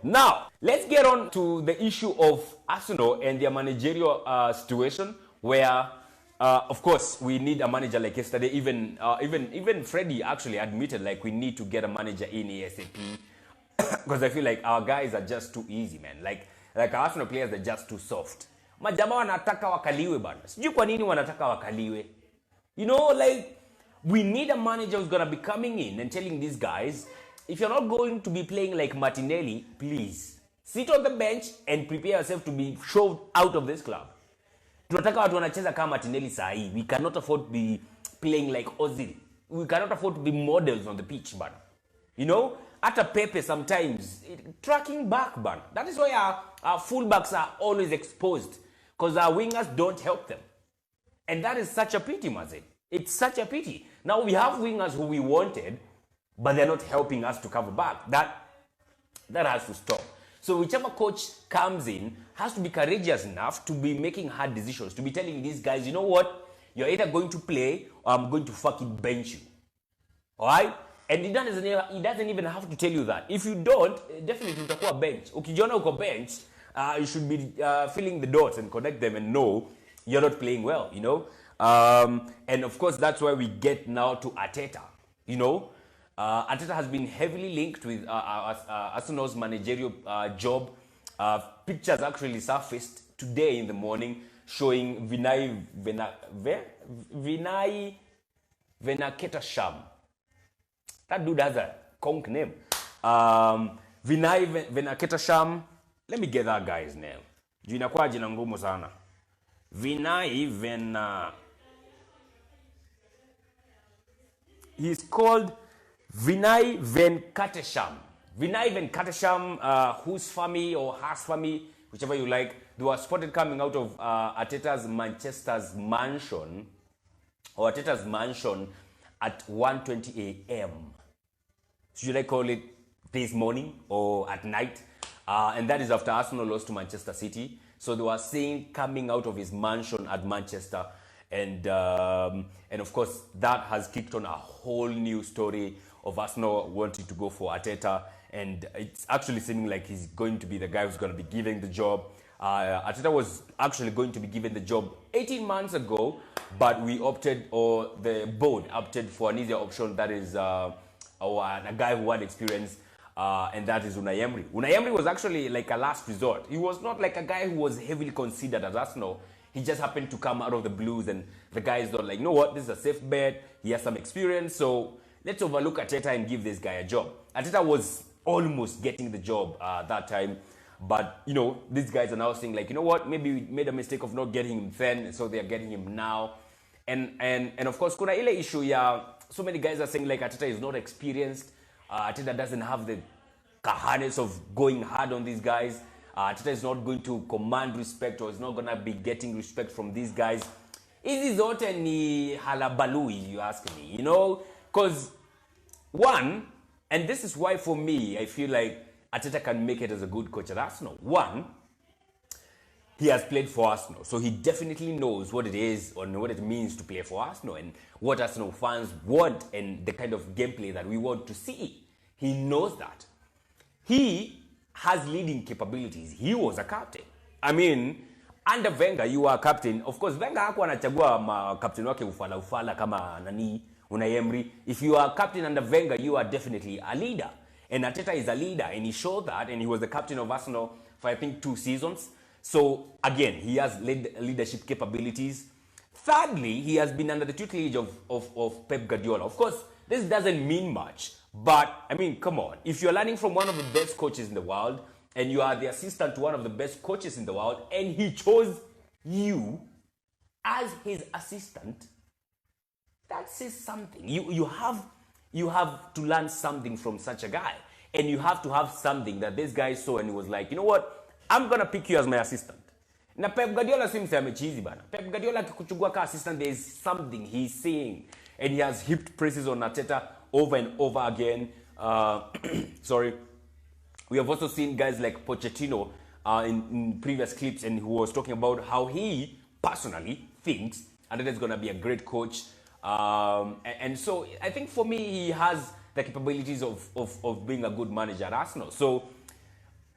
Now, let's get on to the issue of Arsenal and their managerial situation where, of course, we need a manager like yesterday. Even Freddie actually admitted like we need to get a manager in ASAP because I feel like our guys are just too easy, man. Like our Arsenal players are just too soft. Majama wanataka wakaliwe bana. Sijui kwa nini wanataka wakaliwe. You know, like, we need a manager who's going to be coming in and telling these guys, if you're not going to be playing like Martinelli, please sit on the bench and prepare yourself to be shoved out of this club. Tunataka watu wanacheza kama Martinelli sahi. We cannot afford to be playing like Ozil. We cannot afford to be models on the pitch, but you know, at a Pepe sometimes tracking back, but that is why our fullbacks are always exposed because our wingers don't help them. And that is such a pity, Maze. It's such a pity. Now we have wingers who we wanted, but they're not helping us to cover back. That has to stop. So whichever coach comes in has to be courageous enough to be making hard decisions, to be telling these guys, you know what, you're either going to play or I'm going to fucking bench you. Alright? And he doesn't even have to tell you that. If you don't, definitely utakuwa bench. Ukijiona uko bench, you should be filling the dots and connect them and know you're not playing well, you know. And of course, that's why we get now to Arteta, you know. Arteta has been heavily linked with Arsenal's managerial job. Pictures actually surfaced today in the morning showing Vinay Venaketasham. That dude has a conk name. Vinay Venaketasham. Let me get that guy's name. Jina kwa jina ngumu sana. He's called Vinay Venkatesham. Vinay Venkatesham, whose family or has family, whichever you like, they were spotted coming out of Arteta's Manchester's mansion, or Arteta's mansion at 1:20 a.m. Should I call it this morning or at night? And that is after Arsenal lost to Manchester City. So they were seen coming out of his mansion at Manchester. And of course, that has kicked on a whole new story of Arsenal wanting to go for Arteta. And it's actually seeming like he's going to be the guy who's going to be given the job. Arteta was actually going to be given the job 18 months ago, but we opted, or the board opted for an easier option, that is a guy who had experience, and that is Unai Emery. Unai Emery was actually like a last resort. He was not like a guy who was heavily considered at Arsenal. He just happened to come out of the blues, and the guys thought like, you know what, this is a safe bet. He has some experience, so let's overlook Arteta and give this guy a job. Arteta was almost getting the job that time, but you know, these guys are now saying like, you know what, maybe we made a mistake of not getting him then, so they are getting him now. And of course, kuna ile issue ya, so many guys are saying like Arteta is not experienced. Arteta doesn't have the cojones of going hard on these guys. Arteta is not going to command respect, or is not going to be getting respect from these guys. Hizi zote ni halabalui, you ask me, you know? Because one, and this is why for me, I feel like Arteta can make it as a good coach at Arsenal. One, he has played for Arsenal, so he definitely knows what it is or what it means to play for Arsenal and what Arsenal fans want and the kind of gameplay that we want to see. He knows that. He has leading capabilities. He was a captain. I mean, under Wenger, you are a captain. Of course, Wenger hakuwa anachagua captain wake ufala kama nani Unai Emery. If you are a captain under Wenger, you are definitely a leader. And Arteta is a leader, and he showed that, and he was the captain of Arsenal for, I think, 2 seasons. So, again, he has leadership capabilities. Thirdly, he has been under the tutelage of Pep Guardiola. Of course, this doesn't mean much, but, I mean, come on. If you're learning from one of the best coaches in the world, and you are the assistant to one of the best coaches in the world, and he chose you as his assistant, that says something. You have to learn something from such a guy. And you have to have something that this guy saw and he was like, you know what? I'm going to pick you as my assistant. Na Pep Guardiola seems to have cheesy bana. Pep Guardiola kikuchugua ka assistant, there is something he's saying. And he has heaped praises on Arteta over and over again. Sorry. We have also seen guys like Pochettino in previous clips, and who was talking about how he personally thinks Arteta is going to be a great coach. And so I think for me, he has the capabilities of being a good manager at Arsenal. So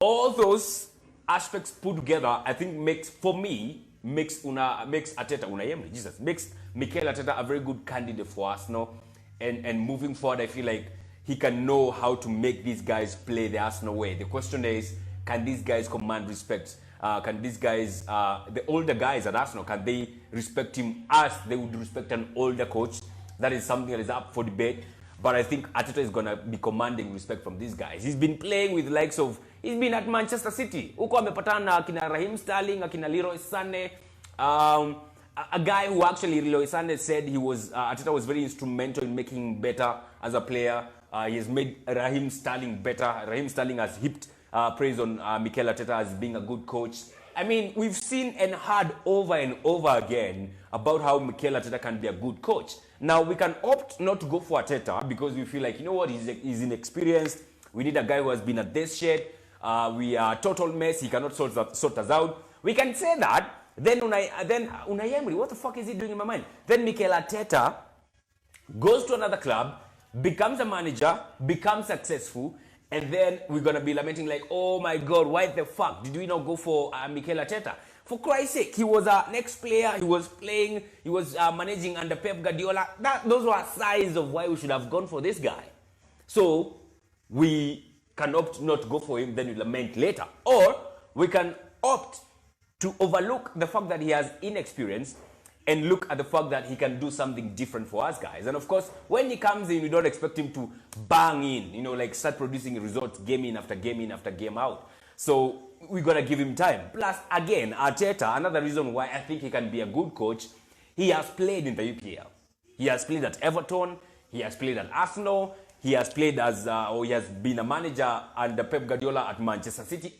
All those aspects put together, I think makes Arteta, Unai Emery, Jesus, makes Mikel Arteta a very good candidate for Arsenal. And moving forward, I feel like he can know how to make these guys play the Arsenal way. The question is, can these guys command respect? Can these guys, the older guys at Arsenal, can they respect him as they would respect an older coach? That is something that is up for debate. But I think Arteta is going to be commanding respect from these guys. He's been playing with the likes of, he's been at Manchester City. Huko amepatana na akina Raheem Sterling, akina Leroy Sané. A guy who actually, Leroy Sané said Arteta was very instrumental in making him better as a player. He has made Raheem Sterling better. Raheem Sterling has heaped praise on Mikel Arteta as being a good coach. I mean, we've seen and heard over and over again about how Mikel Arteta can be a good coach. Now, we can opt not to go for Arteta because we feel like, you know what, he's inexperienced. We need a guy who has been at this shit. We are a total mess. He cannot sort us out. We can say that. Then Unai Emery, what the fuck is he doing in my mind? Then Mikel Arteta goes to another club, becomes a manager, becomes successful, and then we're going to be lamenting like, oh my God, why the fuck did we not go for Mikel Arteta? For Christ's sake, he was our next player. He was playing. He was managing under Pep Guardiola. Those were signs of why we should have gone for this guy. So we can opt not to go for him, then we lament later. Or we can opt to overlook the fact that he has inexperience and look at the fact that he can do something different for us guys. And of course, when he comes in, we don't expect him to bang in, like start producing results game in after game in after game out. So we got to give him time. Plus, again, Arteta, another reason why I think he can be a good coach, he has played in the UPL. He has played at Everton. He has played at Arsenal. He has played he has been a manager under Pep Guardiola at Manchester City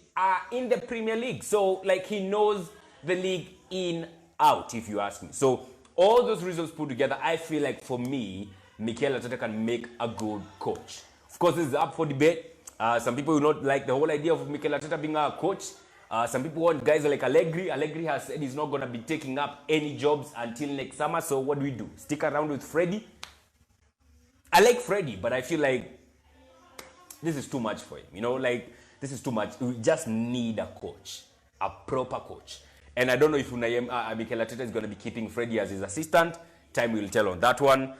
in the Premier League. So, he knows the league in, out, if you ask me. So, all those reasons put together, I feel like, for me, Mikel Arteta can make a good coach. Of course, this is up for debate. Some people will not like the whole idea of Mikel Arteta being a coach. Some people want guys like Allegri. Allegri has said he's not going to be taking up any jobs until next summer. So, what do? Stick around with Freddie? I like Freddie, but I feel like this is too much for him. This is too much. We just need a coach, a proper coach. And I don't know if Mikel Arteta is going to be keeping Freddie as his assistant. Time will tell on that one.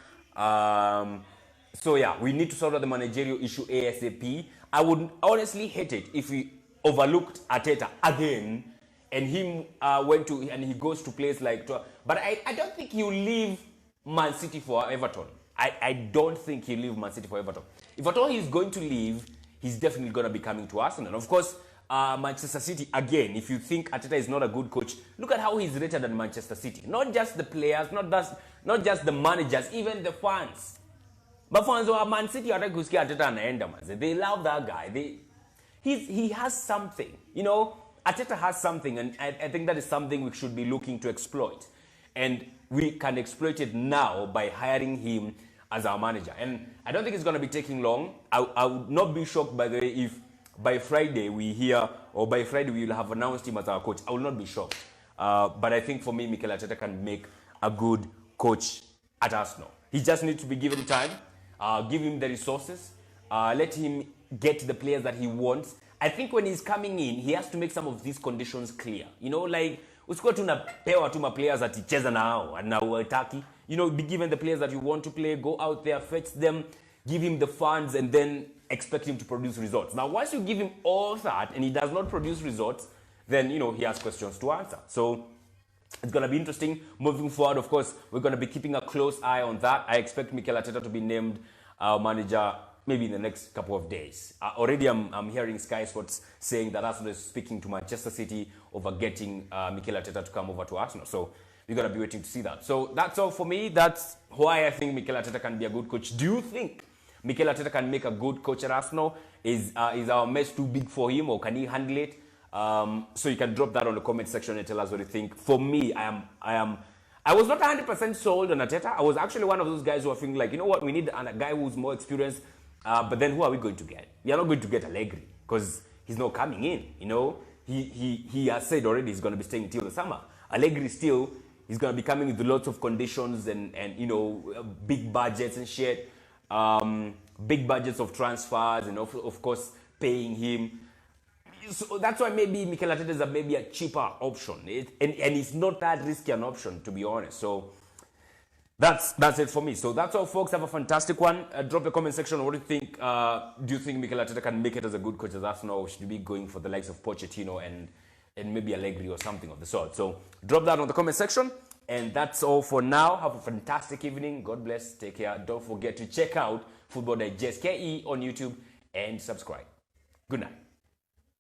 So yeah, we need to sort out the managerial issue ASAP. I would honestly hate it if we overlooked Arteta again and he goes to place like... But I don't think he'll leave Man City for Everton. I don't think he'll leave Man City for Everton. If at all he's going to leave, he's definitely going to be coming to Arsenal. And of course, Manchester City, again, if you think Arteta is not a good coach, look at how he's rated at Manchester City. Not just the players, not just the managers, even the fans. But fans of Man City, they love that guy. He has something. Arteta has something, and I think that is something we should be looking to exploit. And we can exploit it now by hiring him as our manager. And I don't think it's going to be taking long. I would not be shocked, by the way, if by Friday we hear, or by Friday we will have announced him as our coach. I will not be shocked. But I think for me, Mikel Arteta can make a good coach at Arsenal. He just needs to be given time, give him the resources, let him get the players that he wants. I think when he's coming in, he has to make some of these conditions clear. Usikuwa tunapewa tu players that cheza nao na uitaki. Be given the players that you want to play, go out there, fetch them, give him the funds, and then expect him to produce results. Now, once you give him all that and he does not produce results, then, he has questions to answer. So, it's going to be interesting moving forward. Of course, we're going to be keeping a close eye on that. I expect Mikel Arteta to be named manager maybe in the next couple of days. Already I'm hearing Sky Sports saying that Arsenal is speaking to Manchester City over getting Mikel Arteta to come over to Arsenal. So we're going to be waiting to see that. So that's all for me. That's why I think Mikel Arteta can be a good coach. Do you think Mikel Arteta can make a good coach at Arsenal? Is our mess too big for him, or can he handle it? So you can drop that on the comment section and tell us what you think. For me, I was not 100% sold on Arteta. I was actually one of those guys who are thinking like, we need a guy who's more experienced. But then who are we going to get? We are not going to get Allegri because he's not coming in. He has said already he's going to be staying until the summer. Allegri still, he's going to be coming with lots of conditions and big budgets and shit. Big budgets of transfers and of course paying him. So that's why maybe Mikel Arteta is maybe a cheaper option. And it's not that risky an option, to be honest. So that's it for me. So that's all, folks. Have a fantastic one. Drop a comment section. What do you think? Do you think Mikel Arteta can make it as a good coach as Arsenal, or should you be going for the likes of Pochettino and maybe Allegri or something of the sort? So drop that on the comment section. And that's all for now. Have a fantastic evening. God bless. Take care. Don't forget to check out Football Digest KE on YouTube and subscribe. Good night.